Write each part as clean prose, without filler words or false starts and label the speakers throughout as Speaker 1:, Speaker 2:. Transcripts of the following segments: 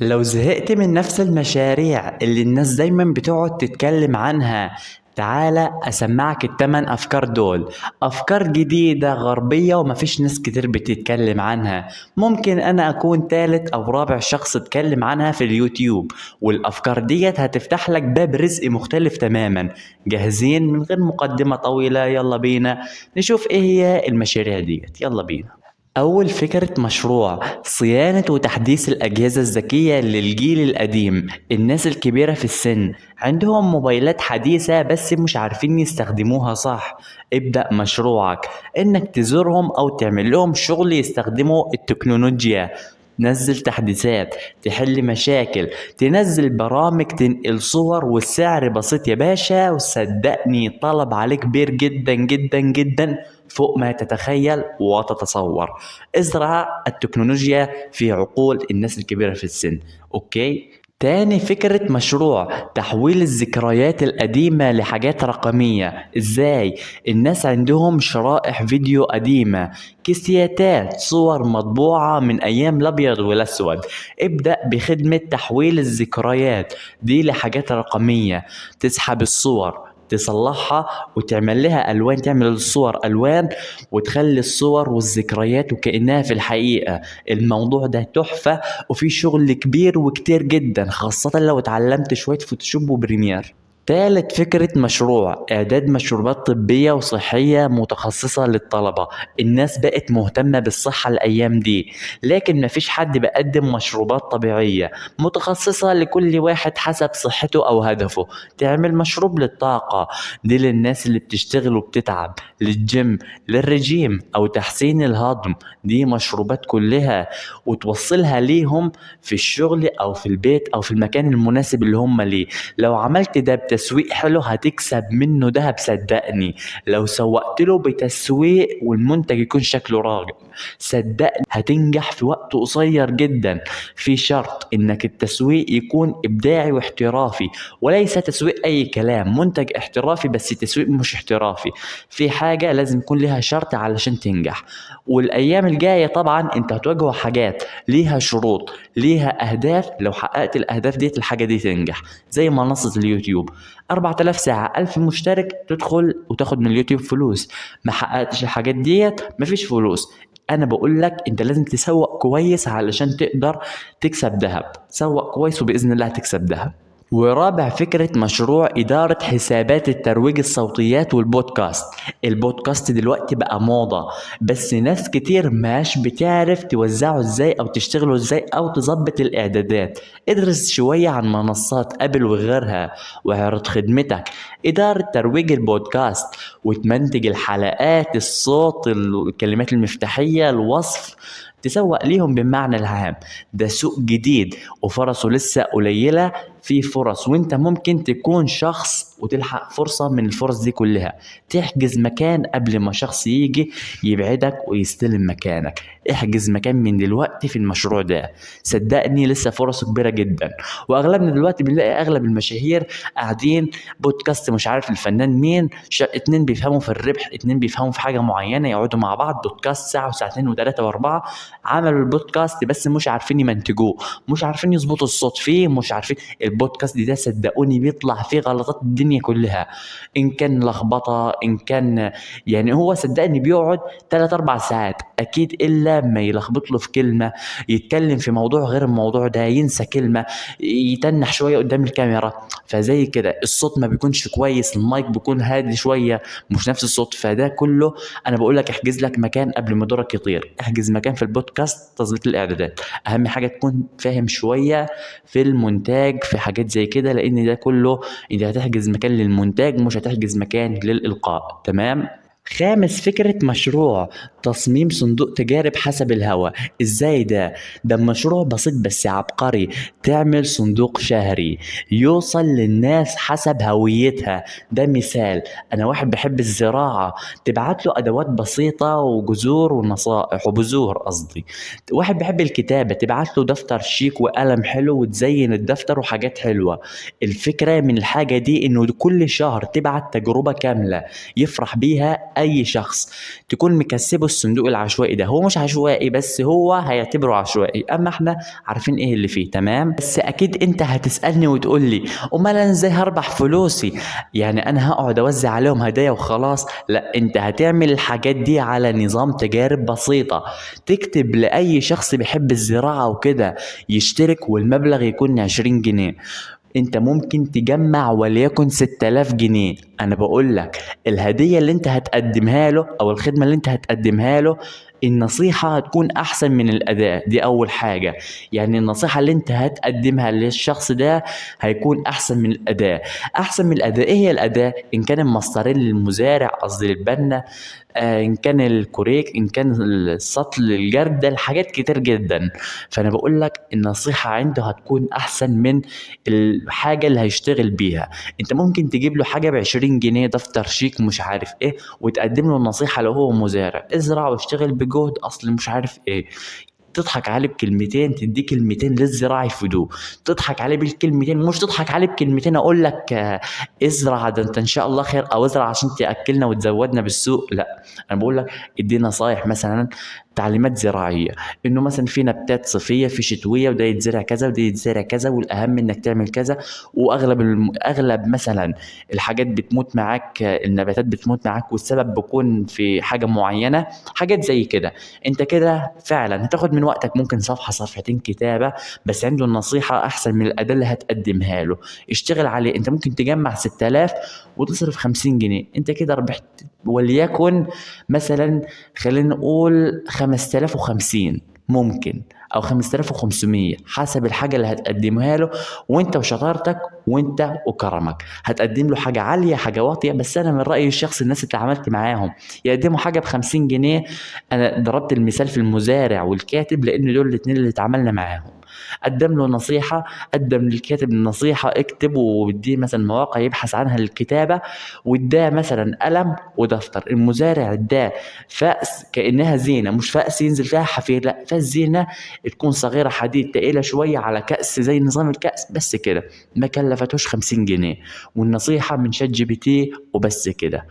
Speaker 1: لو زهقت من نفس المشاريع اللي الناس دايما بتقعد تتكلم عنها، تعالى أسمعك التمن أفكار دول. أفكار جديدة غربية ومفيش ناس كتير بتتكلم عنها. ممكن أنا أكون تالت أو رابع شخص اتكلم عنها في اليوتيوب، والأفكار ديت هتفتح لك باب رزق مختلف تماما. جاهزين؟ من غير مقدمة طويلة يلا بينا نشوف إيه هي المشاريع ديت. يلا بينا. أول فكرة مشروع صيانة وتحديث الأجهزة الذكية للجيل القديم. الناس الكبيرة في السن عندهم موبايلات حديثة بس مش عارفين يستخدموها صح. ابدأ مشروعك إنك تزورهم أو تعمل لهم شغل يستخدموا التكنولوجيا. تنزل تحديثات تحل مشاكل، تنزل برامج تنقل صور، والسعر بسيط يا باشا، وصدقني طلب عليه كبير جدا جدا جدا فوق ما تتخيل وتتصور. ازرع التكنولوجيا في عقول الناس الكبيرة في السن. اوكي. تاني فكرة مشروع تحويل الذكريات القديمة لحاجات رقمية. ازاي؟ الناس عندهم شرائح فيديو قديمة، كاسيتات، صور مطبوعة من ايام الابيض والاسود. ابدأ بخدمة تحويل الذكريات دي لحاجات رقمية. تسحب الصور، تصلحها وتعمل لها الوان، تعمل الصور الوان وتخلي الصور والذكريات وكأنها في الحقيقة. الموضوع ده تحفة وفي شغل كبير وكتير جدا، خاصة لو اتعلمت شوية فوتوشوب وبريمير. تالت فكرة مشروع إعداد مشروبات طبية وصحية متخصصة للطلبة. الناس بقت مهتمة بالصحة الأيام دي، لكن مفيش حد بقدم مشروبات طبيعية متخصصة لكل واحد حسب صحته أو هدفه. تعمل مشروب للطاقة، دي للناس اللي بتشتغل وبتتعب، للجيم، للرجيم أو تحسين الهضم. دي مشروبات كلها وتوصلها ليهم في الشغل أو في البيت أو في المكان المناسب اللي هم ليه. لو عملت ده بتسويق حلو هتكسب منه دهب صدقني. لو سوقت له بتسويق والمنتج يكون شكله راقي، صدقني هتنجح في وقت قصير جدا. في شرط انك التسويق يكون ابداعي واحترافي، وليس تسويق اي كلام. منتج احترافي بس تسويق مش احترافي. في حاجة لازم يكون لها شرط علشان تنجح. والايام الجاية طبعا انت هتواجهوا حاجات ليها شروط، ليها اهداف. لو حققت الاهداف ديت الحاجة دي تنجح. زي منصة اليوتيوب، 4000 ساعة، 1000 مشترك، تدخل وتاخد من اليوتيوب فلوس. ما حققتش الحاجات ديت مفيش فلوس. انا بقول لك انت لازم تسوق كويس علشان تقدر تكسب ذهب. سوق كويس وباذن الله هتكسب ذهب. ورابع فكرة مشروع إدارة حسابات الترويج الصوتيات والبودكاست. البودكاست دلوقتي بقى موضة، بس ناس كتير ماش بتعرف توزعه ازاي او تشتغله ازاي او تظبط الاعدادات. ادرس شوية عن منصات ابل وغيرها واعرض خدمتك. إدارة ترويج البودكاست وتمنتج الحلقات، الصوت، الكلمات المفتاحية، الوصف، تسوق ليهم بالمعنى العام. ده سوق جديد وفرصه لسه قليلة. في فرص وانت ممكن تكون شخص وتلحق فرصة من الفرص دي كلها. تحجز مكان قبل ما شخص يجي يبعدك ويستلم مكانك. احجز مكان من دلوقتي في المشروع ده، صدقني لسه فرصه كبيرة جدا. واغلبنا دلوقتي بنلاقي اغلب المشاهير قاعدين بودكاست، مش عارف الفنان مين، اتنين بيفهموا في الربح، اتنين بيفهموا في حاجة معينة، يقعدوا مع بعض بودكاست ساعة وساعتين وثلاثة واربعة. عملوا البودكاست بس مش عارفين يمنتجوه، مش عارفين يظبطوا الصوت فيه، مش عارفين. البودكاست ده صدقوني بيطلع فيه غلطات الدنيا كلها، ان كان لخبطه، ان كان يعني هو صدقني بيقعد 3 4 ساعات اكيد الا ما يلخبط له في كلمه، يتكلم في موضوع غير الموضوع ده، ينسى كلمه، يتنح شويه قدام الكاميرا. فزي كده الصوت ما بيكونش كويس، المايك بيكون هادي شويه، مش نفس الصوت. فده كله انا بقول لك احجز لك مكان قبل ما دورك يطير. احجز مكان في البودكاست، تظبيط الاعدادات. اهم حاجه تكون فاهم شويه في المونتاج، في حاجات زي كده، لان ده كله انت هتحجز مكان للمونتاج مش هتحجز مكان للإلقاء. تمام. خامس فكرة مشروع تصميم صندوق تجارب حسب الهوى. ازاي ده؟ ده مشروع بسيط بس عبقري. تعمل صندوق شهري يوصل للناس حسب هويتها. ده مثال، انا واحد بحب الزراعة، تبعت له ادوات بسيطة وجذور ونصائح وبذور قصدي. واحد بيحب الكتابة، تبعت له دفتر شيك وقلم حلو وتزين الدفتر وحاجات حلوة. الفكرة من الحاجة دي انه كل شهر تبعت تجربة كاملة يفرح بيها لأي شخص تكون مكسبه الصندوق العشوائي ده. هو مش عشوائي بس هو هيعتبره عشوائي، اما احنا عارفين ايه اللي فيه. تمام. بس اكيد انت هتسألني وتقول لي امال انا ازاي هربح فلوسي؟ يعني انا هقعد اوزع عليهم هدايا وخلاص؟ لا، انت هتعمل الحاجات دي على نظام تجارب بسيطة. تكتب لأي شخص بيحب الزراعة وكده يشترك، والمبلغ يكون 20 جنيه. انت ممكن تجمع وليكن 6000 جنيه. انا بقول لك الهدية اللي انت هتقدمها له او الخدمة اللي انت هتقدمها له، النصيحة هتكون احسن من الاداء. دي اول حاجة. يعني النصيحة اللي انت هتقدمها للشخص ده هيكون احسن من الاداء. احسن من الاداء ايه هي الاداء؟ ان كان المصدرين للمزارع قصدي للبنا، ان كان الكوريك، ان كان السطل، الجردل، حاجات كتير جدا. فانا بقول لك النصيحة عنده هتكون احسن من الحاجة اللي هيشتغل بيها. انت ممكن تجيب له حاجة ب20 جنيه، دفتر شيك مش عارف ايه، وتقدم له النصيحة لو هو مزارع: ازرع واشتغل بجهد اصل مش عارف ايه. تضحك عليه بكلمتين، تديه كلمتين للزراعة يفيدوه. تضحك عليه بالكلمتين، مش تضحك عليه بكلمتين اقول لك ازرع ده انت ان شاء الله خير، او ازرع عشان تاكلنا وتزودنا بالسوق. لا، انا بقول لك ادي نصايح، مثلا تعليمات زراعيه، انه مثلا في نباتات صيفيه في شتويه، وده يتزرع كذا وده يتزرع كذا، والاهم انك تعمل كذا. واغلب اغلب مثلا الحاجات بتموت معاك، النباتات بتموت معاك والسبب بيكون في حاجه معينه، حاجات زي كده. انت كده فعلا هتاخد من وقتك ممكن صفحة صفحتين كتابة، بس عنده النصيحة احسن من الاداة اللي هتقدمها له. اشتغل عليه. انت ممكن تجمع 6000 وتصرف 50 جنيه، انت كده ربحت وليكن مثلا خلينا نقول 5050 ممكن، او 5500 حسب الحاجة اللي هتقدمها له. وانت وشطارتك وانت وكرمك هتقدم له حاجة عالية حاجة واطية. بس انا من رأيي الشخصي الناس اللي اتعاملت معاهم يقدموا حاجة ب50 جنيه. انا ضربت المثال في المزارع والكاتب لان دول الاتنين اللي اتعاملنا معاهم. قدم له نصيحة، قدم للكاتب النصيحة اكتب واديه مثلا مواقع يبحث عنها للكتابة، واداه مثلا قلم ودفتر. المزارع اداه فأس كأنها زينة، مش فأس ينزل فيها حفير، لا فأس زينة تكون صغيرة حديد تقيلة شوية على كأس زي نظام الكأس بس كده. ما كلفتوش 50 جنيه، والنصيحة من شات جي بي تي وبس كده.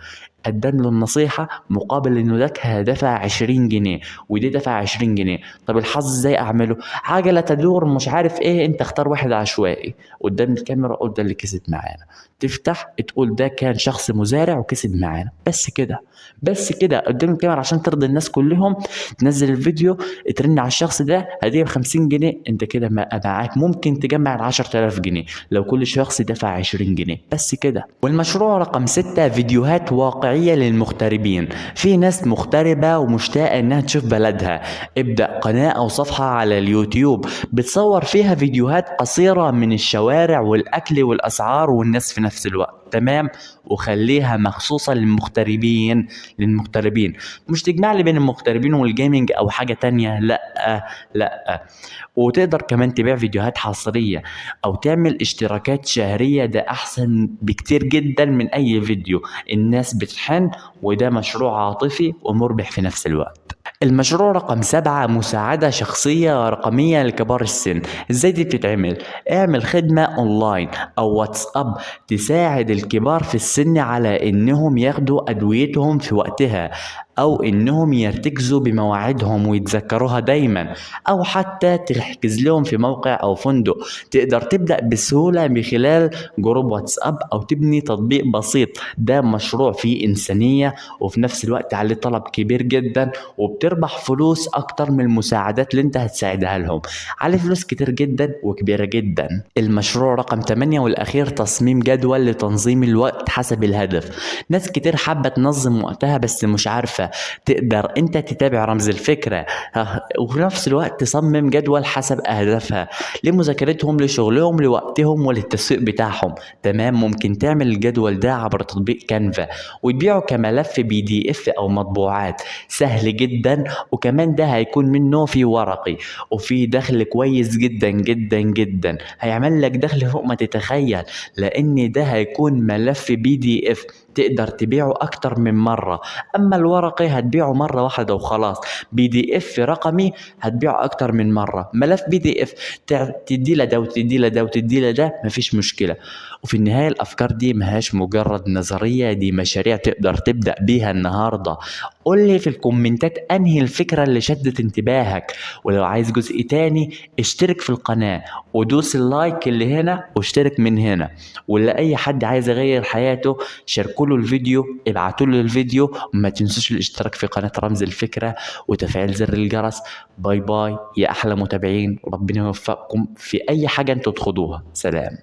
Speaker 1: قدم له النصيحة مقابل انه ده دفع 20 جنيه ودي دفع 20 جنيه. طب الحظ ازاي اعمله؟ عجلة تدور مش عارف ايه، انت اختار واحد عشوائي قدام الكاميرا قول ده اللي كسب معانا. تفتح تقول ده كان شخص مزارع وكسب معانا، بس كده. بس كده قدام الكاميرا عشان ترضي الناس كلهم. تنزل الفيديو، ترن على الشخص ده هدية ب50 جنيه. انت كده معاك ممكن تجمع ال10000 جنيه لو كل شخص دفع 20 جنيه بس كده. والمشروع رقم 6: فيديوهات واقعية للمغتربين. في ناس مغتربة ومشتاقة انها تشوف بلدها. ابدأ قناة او صفحة على اليوتيوب بتصور فيها فيديوهات قصيرة من الشوارع والاكل والاسعار والناس في نفس الوقت. تمام. وخليها مخصوصة للمغتربين. مش تجمع لي بين المغتربين والجيمنج او حاجة تانية، لا لا. وتقدر كمان تبيع فيديوهات حصرية او تعمل اشتراكات شهرية، ده احسن بكتير جدا من اي فيديو. الناس بتحن، وده مشروع عاطفي ومربح في نفس الوقت. المشروع رقم 7: مساعدة شخصية رقمية لكبار السن. ازاي دي بتتعمل؟ اعمل خدمة اونلاين او واتساب تساعد الكبار في السن على انهم ياخدوا ادويتهم في وقتها، او انهم يرتكزوا بمواعيدهم ويتذكروها دايما، او حتى تحجز لهم في موقع او فندق. تقدر تبدأ بسهولة من خلال جروب واتساب او تبني تطبيق بسيط. ده مشروع فيه انسانية وفي نفس الوقت عليه طلب كبير جدا، وبتربح فلوس اكتر من المساعدات اللي انت هتساعدها لهم. عليه فلوس كتير جدا وكبيرة جدا. المشروع رقم 8 والاخير: تصميم جدول لتنظيم الوقت حسب الهدف. ناس كتير حابة تنظم وقتها بس مش عارفة. تقدر انت تتابع رمز الفكرة وفي نفس الوقت تصمم جدول حسب اهدافها لمذاكرتهم لشغلهم لوقتهم وللتسويق بتاعهم. تمام. ممكن تعمل الجدول ده عبر تطبيق كانفا وتبيعه كملف PDF او مطبوعات. سهل جدا، وكمان ده هيكون منه في ورقي وفي دخل كويس جدا جدا جدا. هيعمل لك دخل فوق ما تتخيل، لان ده هيكون ملف PDF تقدر تبيعه أكتر من مرة. أما الورقي هتبيعه مرة واحدة وخلاص. PDF رقمي هتبيعه أكتر من مرة. ملف PDF تدي له ده وتدي له ده وتدي له ده، مفيش مشكلة. وفي النهاية الأفكار دي مهاش مجرد نظرية، دي مشاريع تقدر تبدأ بيها النهاردة. قول لي في الكومنتات أنهي الفكرة اللي شدت انتباهك، ولو عايز جزء تاني اشترك في القناة ودوس اللايك اللي هنا واشترك من هنا. واللي أي حد عايز يغير حياته شاركوا له الفيديو، ابعتوا له الفيديو، وما تنسوش الاشتراك في قناة رمز الفكرة وتفعيل زر الجرس. باي باي يا أحلى متابعين، ربنا يوفقكم في أي حاجة انتوا تخوضوها. سلام.